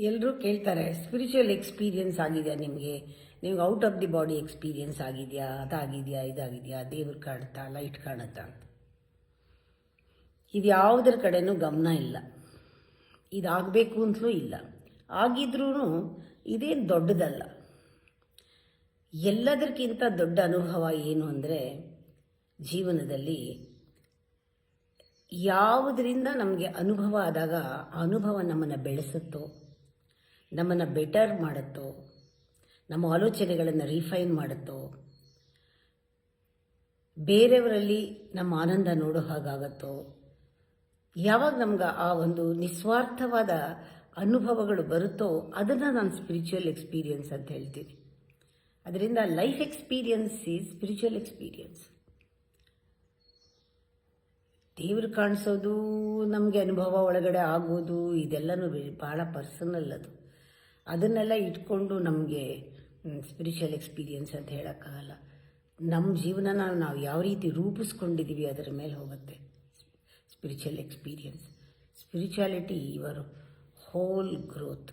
ಎಲ್ಲರೂ ಕೇಳ್ತಾರೆ, spiritual experience ಆಗಿದೆಯಾ ನಿಮಗೆ? ನಿಮ್ಗೆ out of the body experience ಆಗಿದೆಯಾ, ಅದಾಗಿದೆಯಾ, ಇದಾಗಿದೆಯಾ, ದೇವ್ರು ಕಾಣುತ್ತಾ, ಲೈಟ್ ಕಾಣುತ್ತಾ ಅಂತ. ಇದು ಯಾವುದರ ಕಡೆನೂ ಗಮನ ಇಲ್ಲ, ಇದಾಗಬೇಕು ಅಂತಲೂ ಇಲ್ಲ. ಆಗಿದ್ರೂ ಇದೇನು ದೊಡ್ಡದಲ್ಲ. ಎಲ್ಲದಕ್ಕಿಂತ ದೊಡ್ಡ ಅನುಭವ ಏನು ಅಂದರೆ, ಜೀವನದಲ್ಲಿ ಯಾವುದರಿಂದ ನಮಗೆ ಅನುಭವ ಆದಾಗ ಆ ಅನುಭವ ನಮ್ಮನ್ನು ಬೆಳೆಸುತ್ತೋ, ನಮ್ಮನ್ನು ಬೆಟರ್ ಮಾಡುತ್ತೋ, ನಮ್ಮ ಆಲೋಚನೆಗಳನ್ನು ರಿಫೈನ್ ಮಾಡುತ್ತೋ, ಬೇರೆಯವರಲ್ಲಿ ನಮ್ಮ ಆನಂದ ನೋಡೋ ಹಾಗಾಗತ್ತೋ, ಯಾವಾಗ ನಮ್ಗೆ ಆ ಒಂದು ನಿಸ್ವಾರ್ಥವಾದ ಅನುಭವಗಳು ಬರುತ್ತೋ ಅದನ್ನು ನಾನು ಸ್ಪಿರಿಚುವಲ್ ಎಕ್ಸ್ಪೀರಿಯನ್ಸ್ ಅಂತ ಹೇಳ್ತೀನಿ. ಅದರಿಂದ life experience is spiritual experience. ದೇವರು ಕಾಣಿಸೋದು, ನಮಗೆ ಅನುಭವ ಒಳಗಡೆ ಆಗೋದು, ಇದೆಲ್ಲನೂ ಭಾಳ ಪರ್ಸನಲ್. ಅದನ್ನೆಲ್ಲ ಇಟ್ಕೊಂಡು ನಮಗೆ ಸ್ಪಿರಿಚುವಲ್ ಎಕ್ಸ್ಪೀರಿಯನ್ಸ್ ಅಂತ ಹೇಳೋಕ್ಕಾಗಲ್ಲ. ನಮ್ಮ ಜೀವನನ ನಾವು ಯಾವ ರೀತಿ ರೂಪಿಸ್ಕೊಂಡಿದ್ದೀವಿ ಅದರ ಮೇಲೆ ಹೋಗುತ್ತೆ spiritual experience. Spirituality your hole growth.